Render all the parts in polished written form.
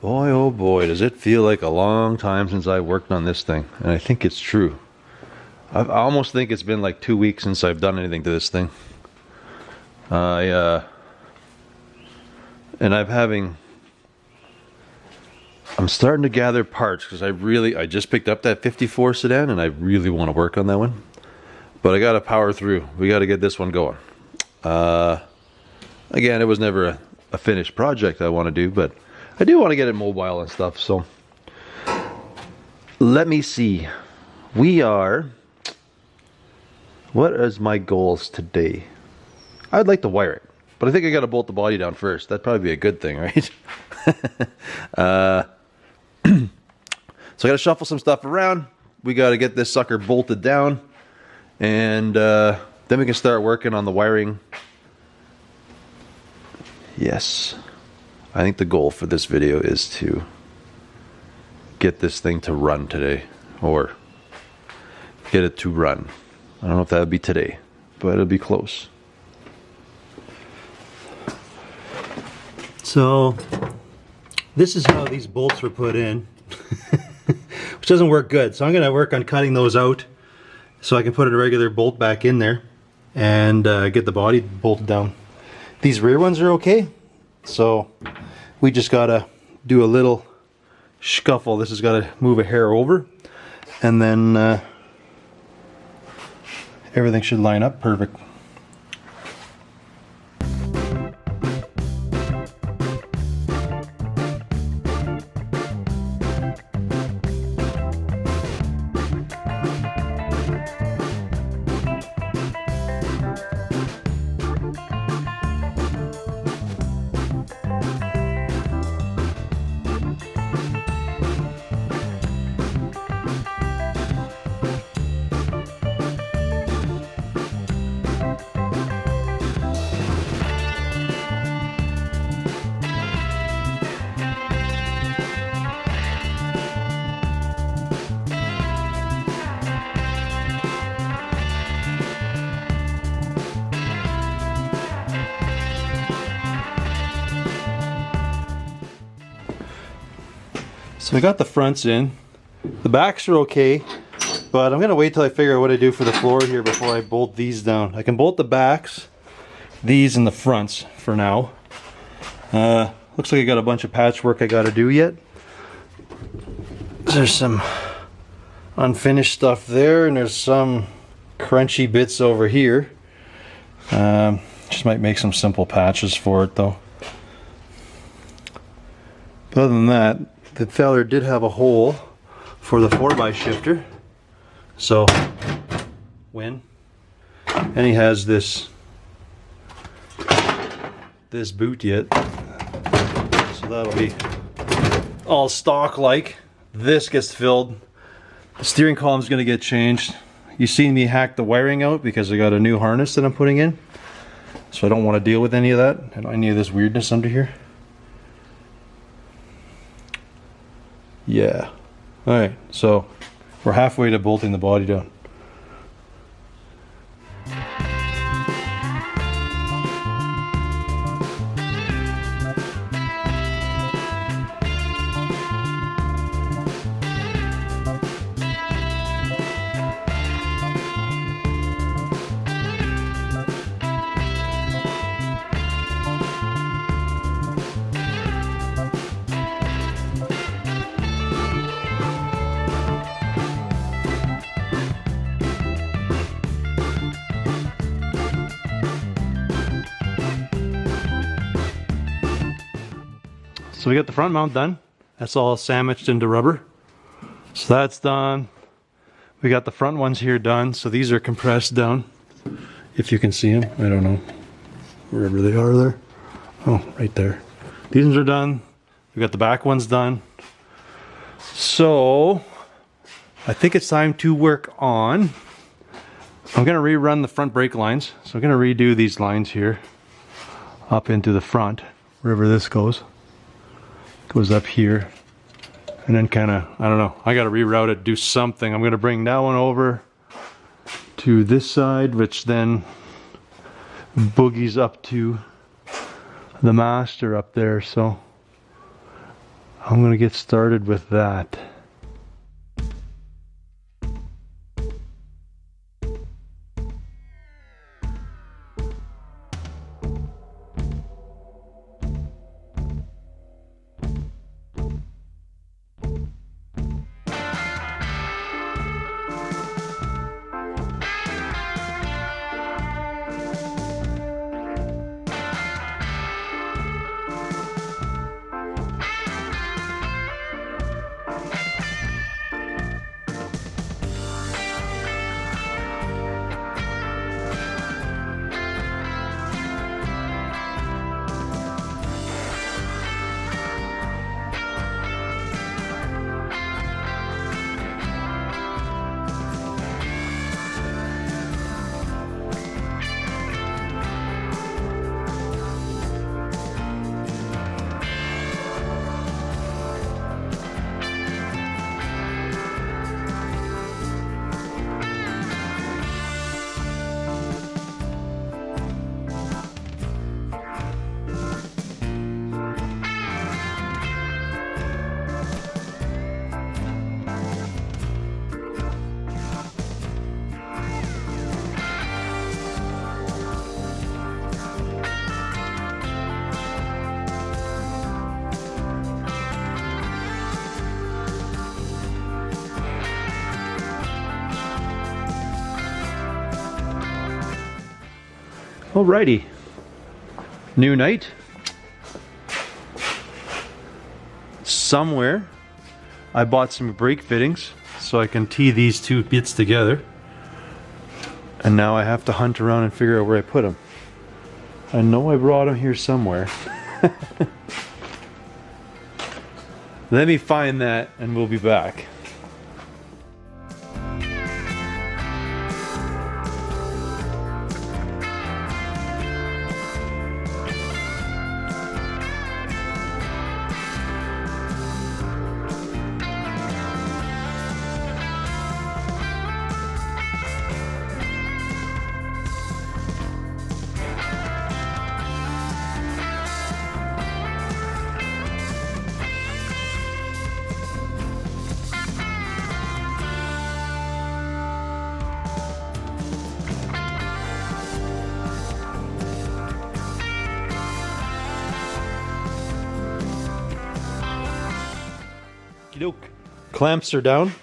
Boy, oh boy, does it feel like a long time since I worked on this thing. And I think it's true. I almost think it's been like 2 weeks since I've done anything to this thing. And I'm starting to gather parts because I just picked up that 54 sedan and I really want to work on that one. But I got to power through. We got to get this one going. Again, it was never a finished project I want to do, but I do want to get it mobile and stuff. So let me see. What is my goals today? I'd like to wire it, but I think I got to bolt the body down first. That'd probably be a good thing, right? So I got to shuffle some stuff around. We got to get this sucker bolted down, and then we can start working on the wiring. Yes, I think the goal for this video is to get this thing to run today, or get it to run. I don't know if that would be today, but it'll be close. So this is how these bolts were put in, which doesn't work good. So I'm going to work on cutting those out so I can put a regular bolt back in there and get the body bolted down. These rear ones are okay, so we just got to do a little scuffle. This has got to move a hair over, and then everything should line up perfect. So I got the fronts in. The backs are okay, but I'm gonna wait till I figure out what I do for the floor here before I bolt these down. I can bolt the backs, these, and the fronts for now. Looks like I got a bunch of patchwork I gotta do yet. There's some unfinished stuff there, and there's some crunchy bits over here. Just might make some simple patches for it though. But other than that, the feller did have a hole for the 4x shifter, so and he has this boot yet, so that'll be all stock like. This gets filled. The steering column's gonna get changed. You seen me hack the wiring out because I got a new harness that I'm putting in, so I don't want to deal with any of that and any of this weirdness under here. Yeah. Alright, so we're halfway to bolting the body down. So we got the front mount done. That's all sandwiched into rubber. So that's done. We got the front ones here done. So these are compressed down. If you can see them, I don't know. Wherever they are there. Oh, right there. These ones are done. We got the back ones done. So I think it's time to work on, I'm gonna rerun the front brake lines. So I'm gonna redo these lines here up into the front, wherever this goes. Goes up here, and then kind of, I don't know, I got to reroute it, do something. I'm going to bring that one over to this side, which then boogies up to the master up there. So I'm gonna get started with that. Alrighty, new night. Somewhere I bought some brake fittings so I can tee these two bits together, and now I have to hunt around and figure out where I put them. I know I brought them here somewhere. Let me find that and we'll be back. Clamps are down.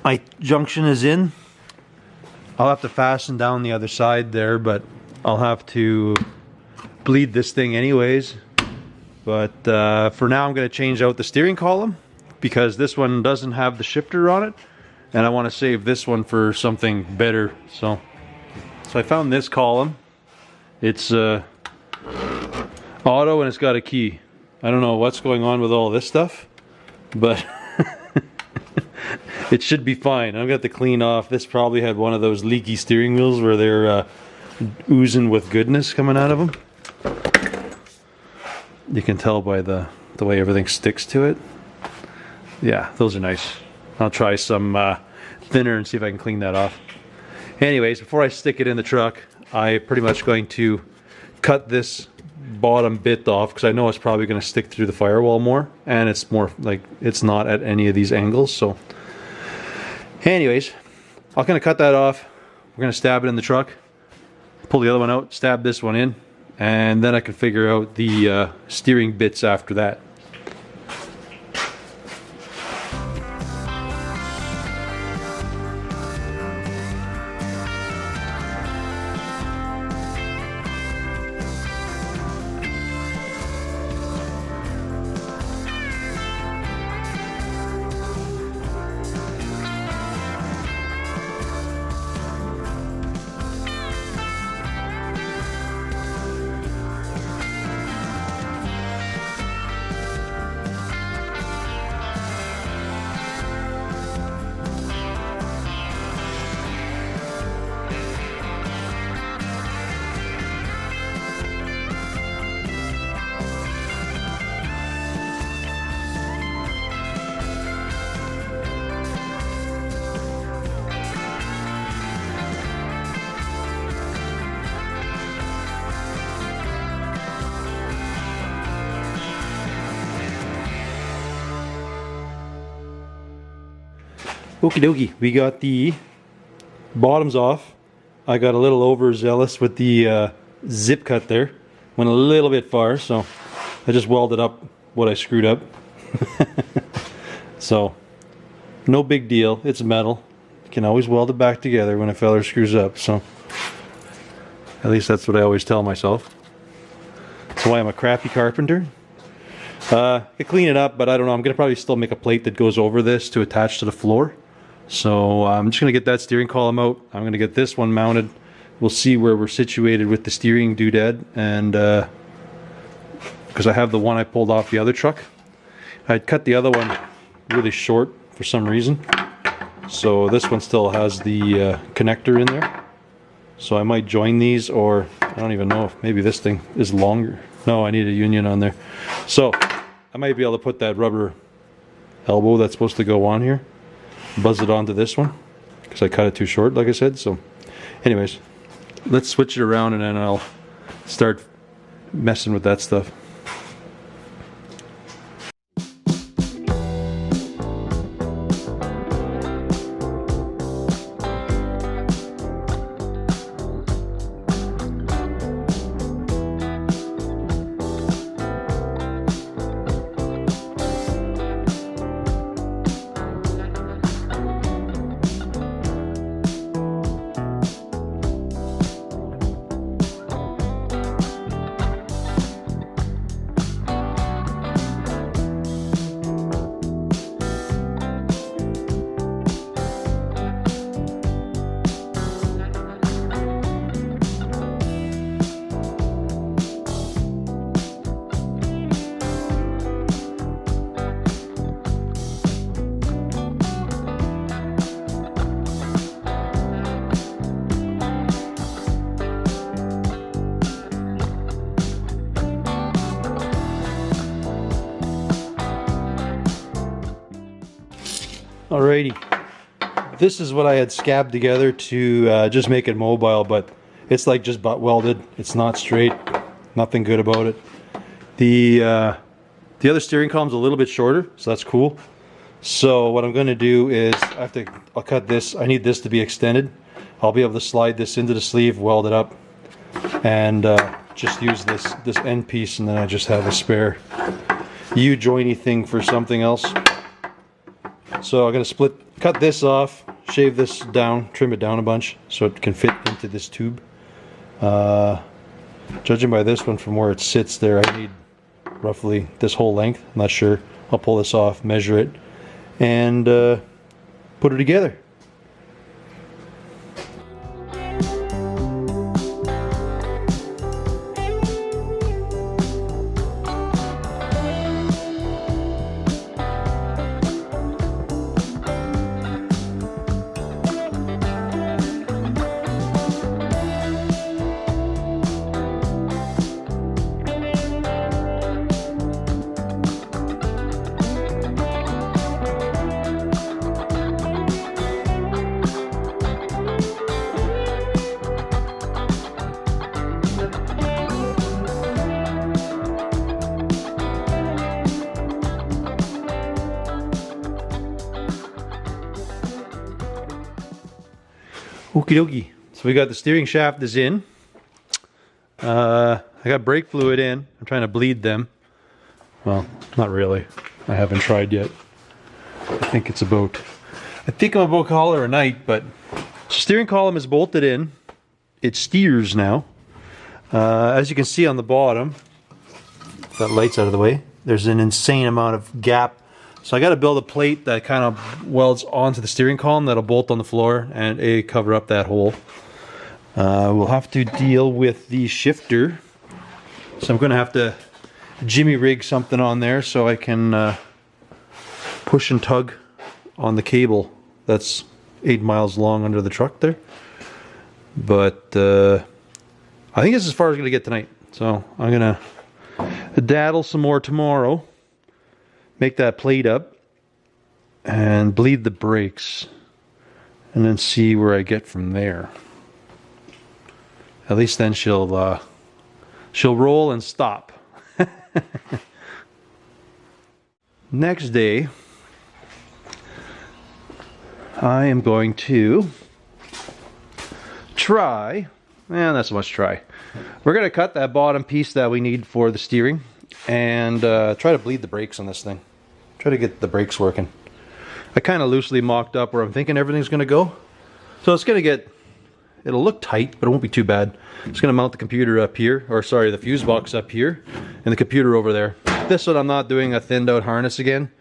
My junction is in. I'll have to fasten down the other side there, but I'll have to bleed this thing anyways. But for now I'm going to change out the steering column because this one doesn't have the shifter on it, and I want to save this one for something better. So I found this column. It's auto and it's got a key. I don't know what's going on with all this stuff, but it should be fine. I've got to clean off. This probably had one of those leaky steering wheels where they're oozing with goodness coming out of them. You can tell by the way everything sticks to it. Yeah, those are nice. I'll try some thinner and see if I can clean that off. Anyways, before I stick it in the truck, I'm pretty much going to cut this bottom bit off because I know it's probably going to stick through the firewall more, and it's more like it's not at any of these angles. So anyways, I'm going to cut that off. We're going to stab it in the truck, pull the other one out, stab this one in, and then I can figure out the steering bits after that. Okie dokie, we got the bottoms off. I got a little overzealous with the zip cut there. Went a little bit far, so I just welded up what I screwed up. So, no big deal. It's metal. You can always weld it back together when a feller screws up, so at least that's what I always tell myself. That's why I'm a crappy carpenter. I clean it up, but I don't know. I'm going to probably still make a plate that goes over this to attach to the floor. So I'm just going to get that steering column out. I'm going to get this one mounted. We'll see where we're situated with the steering doodad. And because I have the one I pulled off the other truck. I'd cut the other one really short for some reason. So this one still has the connector in there. So I might join these, or I don't even know if maybe this thing is longer. No, I need a union on there. So I might be able to put that rubber elbow that's supposed to go on here, buzz it onto this one, because I cut it too short, like I said. So anyways, let's switch it around and then I'll start messing with that stuff. Alrighty, this is what I had scabbed together to just make it mobile, but it's like just butt welded. It's not straight, nothing good about it. The other steering column's a little bit shorter, so that's cool. So what I'm going to do is I'll cut this. I need this to be extended. I'll be able to slide this into the sleeve, weld it up, and just use this end piece, and then I just have a spare U-joiny thing for something else. So I'm going to cut this off, shave this down, trim it down a bunch so it can fit into this tube. Judging by this one from where it sits there, I need roughly this whole length. I'm not sure. I'll pull this off, measure it, and put it together. Okie dokie. So we got the steering shaft is in. I got brake fluid in. I'm trying to bleed them. Well, not really. I haven't tried yet. I think I'm about to call her a night, but steering column is bolted in. It steers now. As you can see on the bottom, that light's out of the way, there's an insane amount of gap. So I got to build a plate that kind of welds onto the steering column that'll bolt on the floor and cover up that hole. We'll have to deal with the shifter. So I'm going to have to jimmy rig something on there so I can push and tug on the cable that's 8 miles long under the truck there. But I think this is as far as I'm going to get tonight. So I'm going to daddle some more tomorrow. Make that plate up and bleed the brakes and then see where I get from there. At least then she'll roll and stop. Next day, I am going to try, not so much try. We're going to cut that bottom piece that we need for the steering and try to bleed the brakes on this thing. Try to get the brakes working. I kind of loosely mocked up where I'm thinking everything's going to go. So it's going to get, it'll look tight, but it won't be too bad. It's going to mount the computer up here, or sorry, the fuse box up here, and the computer over there. This one I'm not doing a thinned out harness again.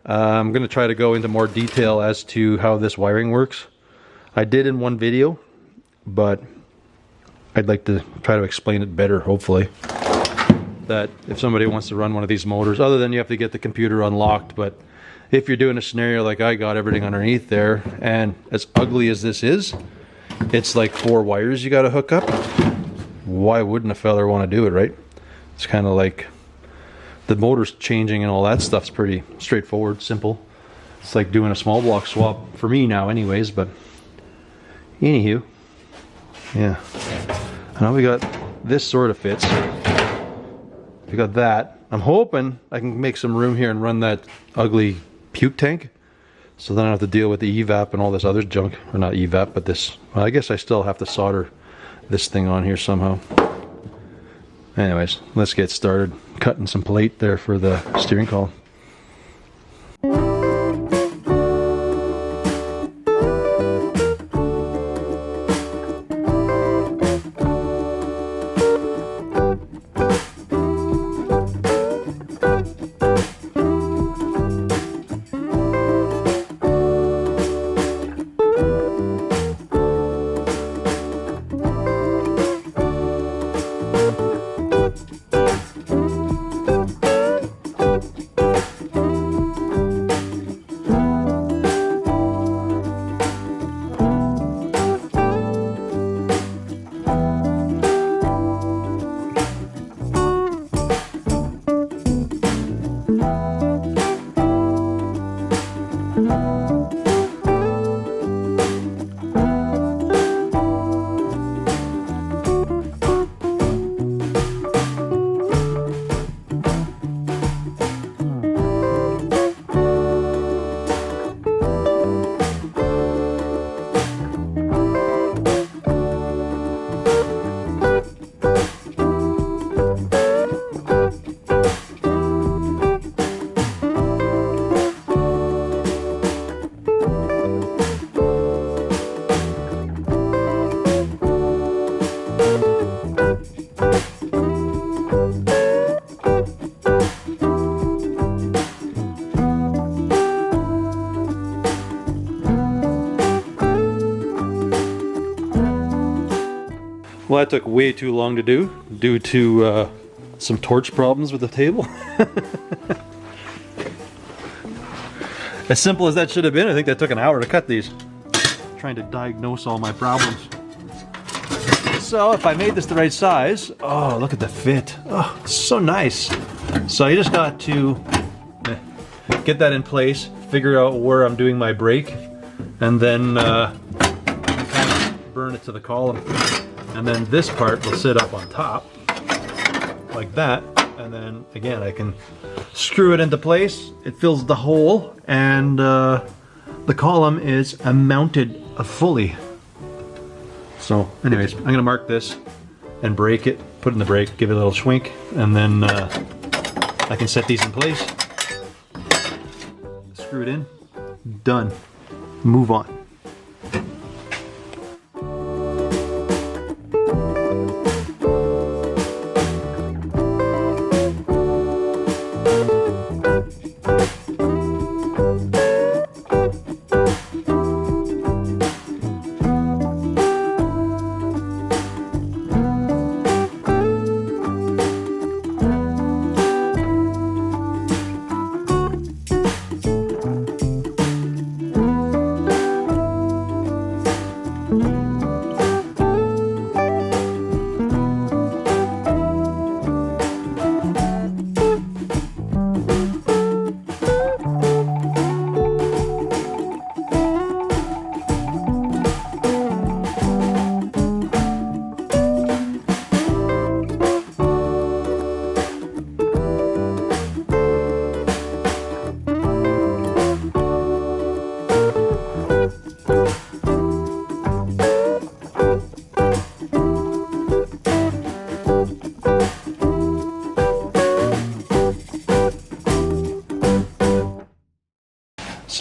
I'm going to try to go into more detail as to how this wiring works. I did in one video, but I'd like to try to explain it better, hopefully. That if somebody wants to run one of these motors, other than you have to get the computer unlocked, but if you're doing a scenario like I got everything underneath there, and as ugly as this is, it's like 4 wires you got to hook up. Why wouldn't a fella want to do it, right? It's kind of like the motor's changing and all that stuff's pretty straightforward, simple. It's like doing a small block swap for me now anyways, but anywho, yeah. Now we got this sort of fits. We got that. I'm hoping I can make some room here and run that ugly puke tank, so then I don't have to deal with the evap and all this other junk. Or not evap, but this. Well, I guess I still have to solder this thing on here somehow. Anyways, let's get started cutting some plate there for the steering column. Well, that took way too long to do due to some torch problems with the table. As simple as that should have been, I think that took an hour to cut these. Trying to diagnose all my problems. So if I made this the right size, oh, look at the fit. Oh, it's so nice. So you just got to get that in place, figure out where I'm doing my brake, and then kind of burn it to the column. And then this part will sit up on top, like that. And then again, I can screw it into place. It fills the hole, and the column is mounted fully. So anyways, I'm gonna mark this and brake it, put it in the brake, give it a little schwink, and then I can set these in place. Screw it in, done. Move on.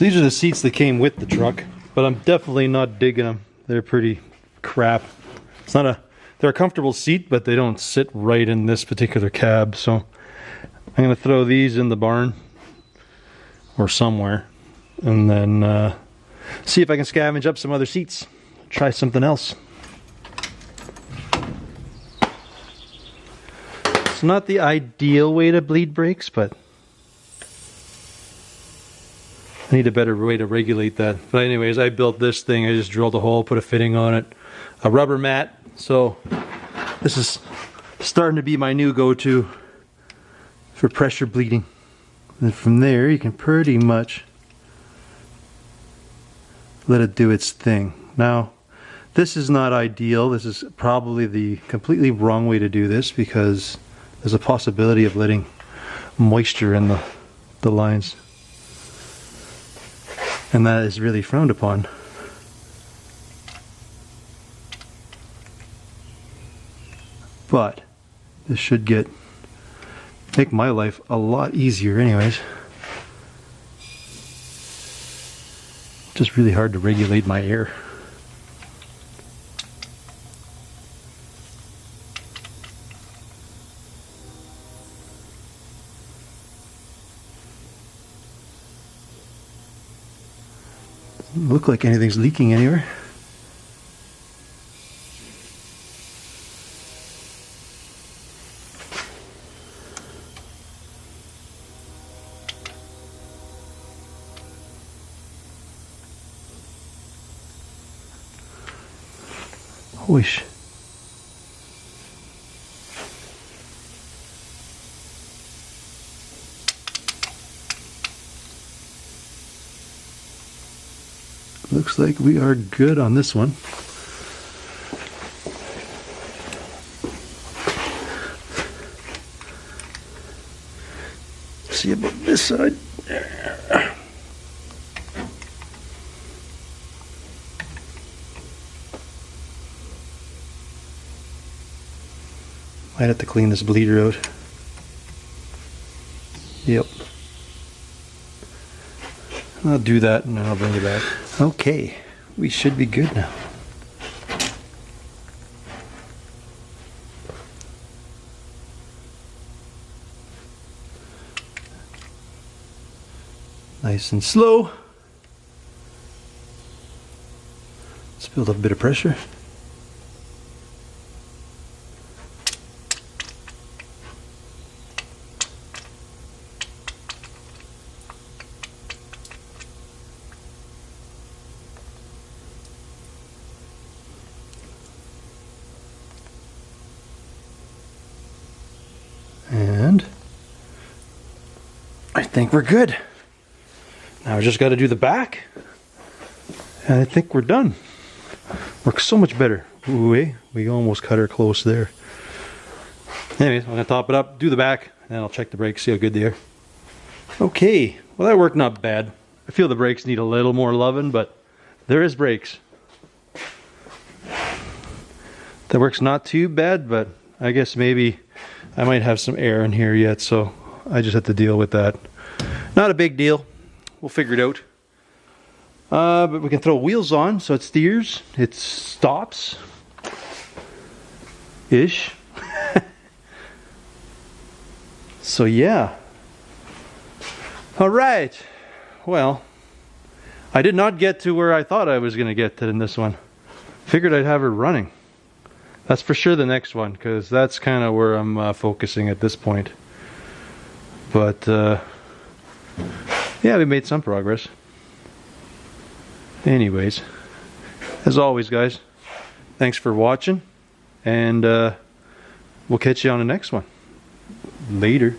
So these are the seats that came with the truck, but I'm definitely not digging them. They're pretty crap. It's not a, they're a comfortable seat, but they don't sit right in this particular cab. So I'm gonna throw these in the barn or somewhere, and then see if I can scavenge up some other seats. Try something else. It's not the ideal way to bleed brakes, but I need a better way to regulate that. But anyways, I built this thing. I just drilled a hole, put a fitting on it, a rubber mat. So this is starting to be my new go-to for pressure bleeding. And from there, you can pretty much let it do its thing. Now, this is not ideal. This is probably the completely wrong way to do this, because there's a possibility of letting moisture in the lines. And that is really frowned upon. But this should make my life a lot easier anyways. Just really hard to regulate my air. Doesn't look like anything's leaking anywhere. Whoosh. Looks like we are good on this one. See about this side. Might have to clean this bleeder out. Yep. I'll do that and then I'll bring it back. Okay, we should be good now. Nice and slow. Let's build up a bit of pressure. And I think we're good. Now we just got to do the back, and I think we're done. Works so much better. Ooh, we almost cut her close there. Anyways, I'm gonna top it up, do the back, and then I'll check the brakes, see how good they are. Okay, well that worked not bad. I feel the brakes need a little more loving, but there is brakes. That works not too bad, but I guess maybe I might have some air in here yet, so I just have to deal with that. Not a big deal. We'll figure it out. But we can throw wheels on, so it steers, it stops. Ish. So yeah. Alright. Well, I did not get to where I thought I was going to get to in this one. Figured I'd have her running. That's for sure the next one, because that's kind of where I'm focusing at this point. But yeah, we made some progress. Anyways, as always guys, thanks for watching, and we'll catch you on the next one. Later.